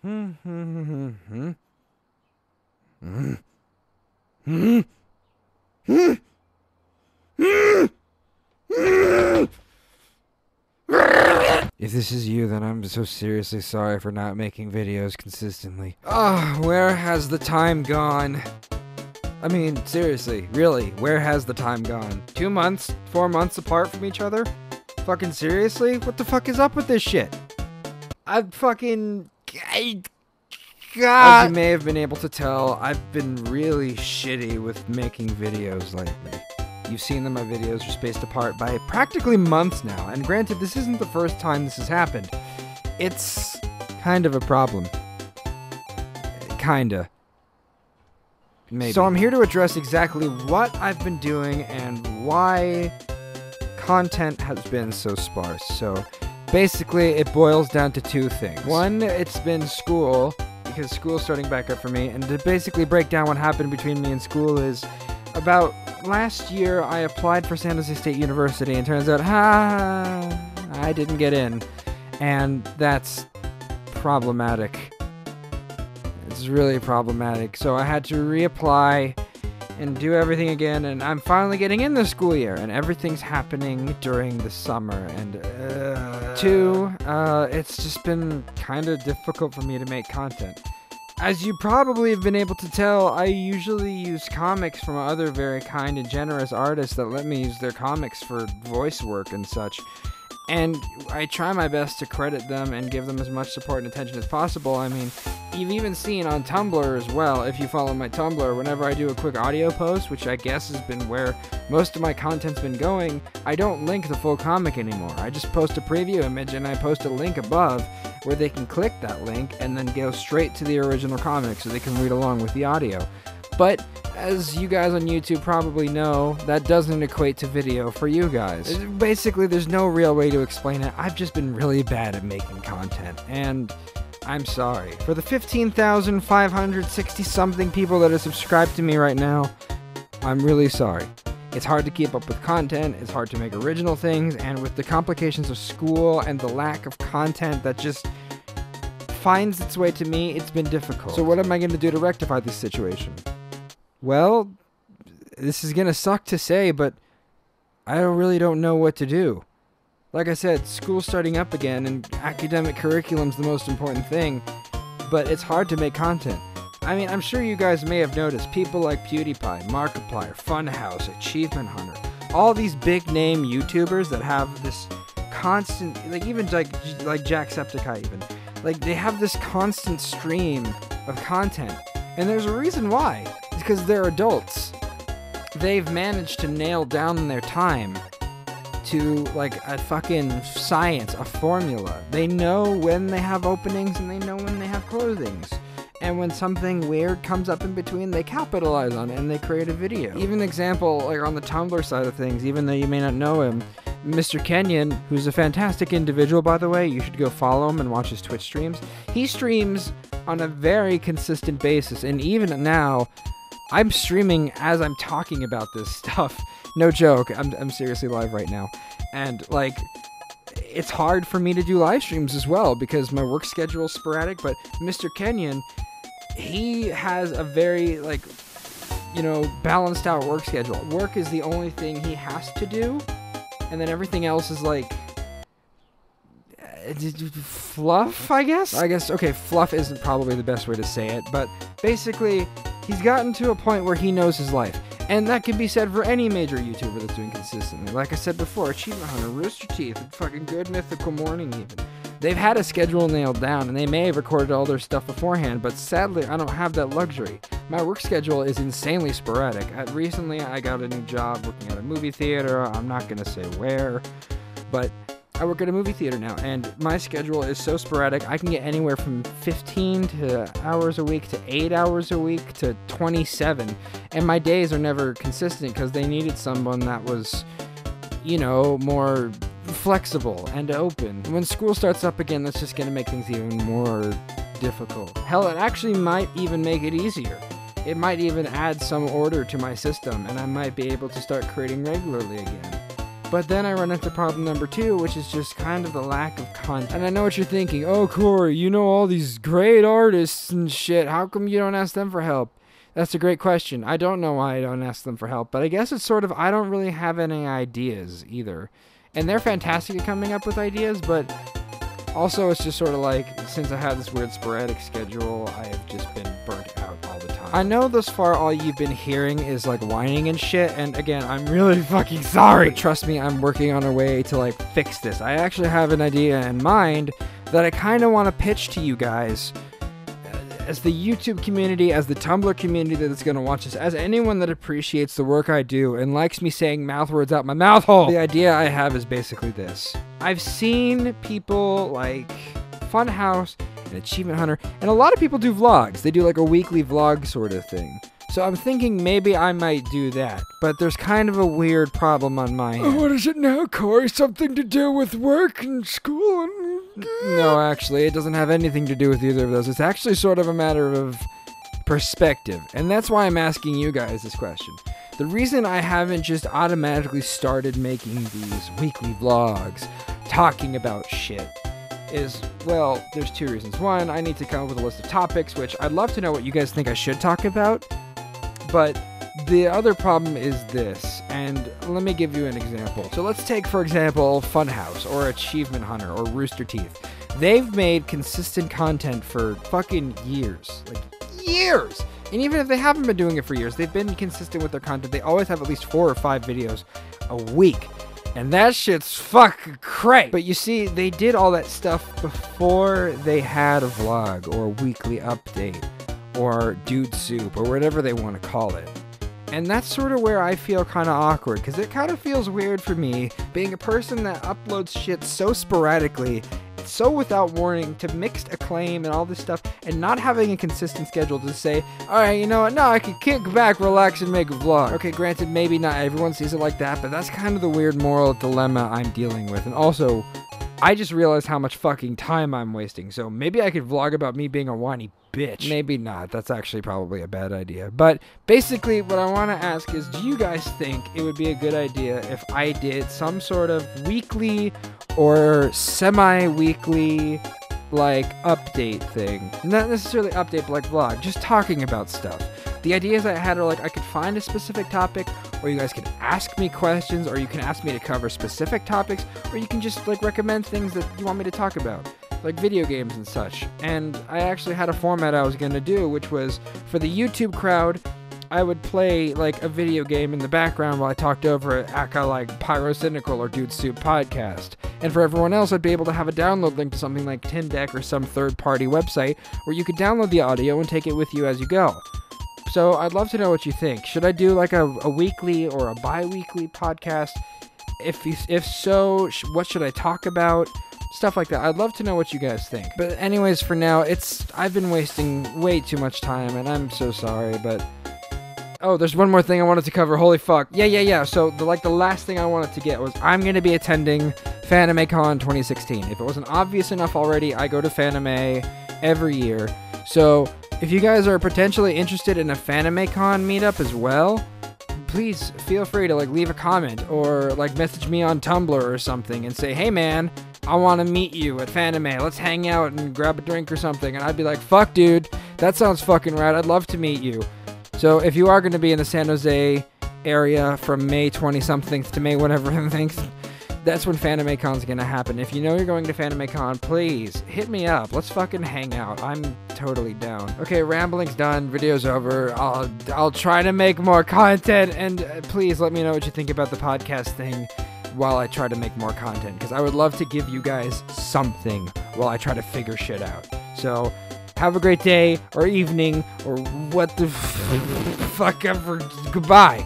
If this is you, then I'm so seriously sorry for not making videos consistently. Where has the time gone? I mean, seriously, really, where has the time gone? 2 months? 4 months apart from each other? Fucking seriously? What the fuck is up with this shit? As you may have been able to tell, I've been really shitty with making videos lately. You've seen that my videos are spaced apart by practically months now, and granted, this isn't the first time this has happened. It's kind of a problem. Kinda. Maybe. So I'm here to address exactly what I've been doing and why content has been so sparse. So basically, it boils down to two things. One, it's been school, because school's starting back up for me, and to basically break down what happened between me and school is about last year I applied for San Jose State University, and turns out, I didn't get in, and that's problematic. It's really problematic. So I had to reapply and do everything again, and I'm finally getting in the school year, and everything's happening during the summer, and two, it's just been kind of difficult for me to make content. As you probably have been able to tell, I usually use comics from other very kind and generous artists that let me use their comics for voice work and such. And I try my best to credit them and give them as much support and attention as possible. I mean, you've even seen on Tumblr as well, if you follow my Tumblr, whenever I do a quick audio post, which I guess has been where most of my content's been going, I don't link the full comic anymore. I just post a preview image and I post a link above where they can click that link and then go straight to the original comic so they can read along with the audio. But as you guys on YouTube probably know, that doesn't equate to video for you guys. Basically, there's no real way to explain it. I've just been really bad at making content, and I'm sorry. For the 15,560-something people that are subscribed to me right now, I'm really sorry. It's hard to keep up with content, it's hard to make original things, and with the complications of school and the lack of content that just finds its way to me, it's been difficult. So what am I going to do to rectify this situation? Well, this is gonna suck to say, but I really don't know what to do. Like I said, school's starting up again, and academic curriculum's the most important thing, but it's hard to make content. I mean, I'm sure you guys may have noticed people like PewDiePie, Markiplier, Funhouse, Achievement Hunter, all these big-name YouTubers that have this constant, like even like Jacksepticeye even, like they have this constant stream of content, and there's a reason why. It's because they're adults. They've managed to nail down their time to like a fucking science, a formula. They know when they have openings and they know when they have closings. And when something weird comes up in between, they capitalize on it and they create a video. Even an example, like on the Tumblr side of things, even though you may not know him, Mr. Kenyon, who's a fantastic individual, by the way, you should go follow him and watch his Twitch streams. He streams on a very consistent basis, and even now, I'm streaming as I'm talking about this stuff. No joke, I'm seriously live right now. And, like, it's hard for me to do live streams as well, because my work schedule is sporadic, but Mr. Kenyon, he has a very, like, you know, balanced out work schedule. Work is the only thing he has to do, and then everything else is, like, fluff, I guess? Okay, fluff isn't probably the best way to say it, but basically, he's gotten to a point where he knows his life. And that can be said for any major YouTuber that's doing consistently. Like I said before, Achievement Hunter, Rooster Teeth, and fucking Good Mythical Morning even. They've had a schedule nailed down, and they may have recorded all their stuff beforehand, but sadly, I don't have that luxury. My work schedule is insanely sporadic. Recently, I got a new job working at a movie theater. I'm not going to say where, but I work at a movie theater now, and my schedule is so sporadic, I can get anywhere from 15 hours a week to 8 hours a week to 27, and my days are never consistent because they needed someone that was, you know, more flexible and open. When school starts up again, that's just going to make things even more difficult. Hell, it actually might even make it easier. It might even add some order to my system, and I might be able to start creating regularly again. But then I run into problem number 2, which is just kind of the lack of content. And I know what you're thinking. Oh, Cory, you know all these great artists and shit. How come you don't ask them for help? That's a great question. I don't know why I don't ask them for help, but I guess it's sort of, I don't really have any ideas either. And they're fantastic at coming up with ideas, but also it's just sort of like, since I have this weird sporadic schedule, I have just been burnt out all the time. I know thus far all you've been hearing is like whining and shit, and again, I'm really fucking sorry. But trust me, I'm working on a way to like fix this. I actually have an idea in mind that I kind of want to pitch to you guys as the YouTube community, as the Tumblr community that's going to watch this, as anyone that appreciates the work I do and likes me saying mouth words out my mouth hole. The idea I have is basically this. I've seen people like Funhouse and Achievement Hunter, and a lot of people do vlogs. They do like a weekly vlog sort of thing. So I'm thinking maybe I might do that, but there's kind of a weird problem on my end. What is it now, Cory? Something to do with work and school and... No, actually, it doesn't have anything to do with either of those. It's actually sort of a matter of perspective, and that's why I'm asking you guys this question. The reason I haven't just automatically started making these weekly vlogs talking about shit is, well, there's 2 reasons. One, I need to come up with a list of topics, which I'd love to know what you guys think I should talk about, but the other problem is this, and let me give you an example. So let's take, for example, Funhouse, or Achievement Hunter, or Rooster Teeth. They've made consistent content for fucking years. Like, years! And even if they haven't been doing it for years, they've been consistent with their content. They always have at least 4 or 5 videos a week. And that shit's fucking great! But you see, they did all that stuff before they had a vlog, or a weekly update, or Dude Soup, or whatever they want to call it. And that's sort of where I feel kind of awkward, because it kind of feels weird for me, being a person that uploads shit so sporadically, so without warning, to mixed acclaim and all this stuff, and not having a consistent schedule to say, alright, you know what, now I can kick back, relax, and make a vlog. Okay, granted, maybe not everyone sees it like that, but that's kind of the weird moral dilemma I'm dealing with. And also, I just realized how much fucking time I'm wasting, so maybe I could vlog about me being a whiny bitch. Maybe not. That's actually probably a bad idea. But basically, what I want to ask is, do you guys think it would be a good idea if I did some sort of weekly or semi-weekly, like, update thing? Not necessarily update, but like vlog. Just talking about stuff. The ideas I had are like, I could find a specific topic, or you guys can ask me questions, or you can ask me to cover specific topics, or you can just like recommend things that you want me to talk about, like video games and such. And I actually had a format I was going to do, which was, for the YouTube crowd, I would play like a video game in the background while I talked over it, aka like Pyrocynical or Dude Soup podcast. And for everyone else, I'd be able to have a download link to something like TinDeck or some third-party website where you could download the audio and take it with you as you go. So I'd love to know what you think. Should I do like a weekly or a bi-weekly podcast? If so, what should I talk about? Stuff like that. I'd love to know what you guys think. But anyways, for now, I've been wasting way too much time, and I'm so sorry, but... Oh, there's one more thing I wanted to cover. Holy fuck. Yeah. So, the last thing I wanted to get was, I'm going to be attending FanimeCon 2016. If it wasn't obvious enough already, I go to Fanime every year. So, if you guys are potentially interested in a FanimeCon meetup as well, please feel free to, like, leave a comment, or, like, message me on Tumblr or something and say, hey, man, I want to meet you at Fanime. Let's hang out and grab a drink or something. And I'd be like, fuck, dude. That sounds fucking rad. I'd love to meet you. So if you are going to be in the San Jose area from May 20-something to May whatever, that's when FanimeCon's going to happen. If you know you're going to FanimeCon, please hit me up. Let's fucking hang out. I'm totally down. Okay, rambling's done. Video's over. I'll try to make more content, and please let me know what you think about the podcast thing while I try to make more content, because I would love to give you guys something while I try to figure shit out. So, have a great day, or evening, or what the fuck ever. Goodbye.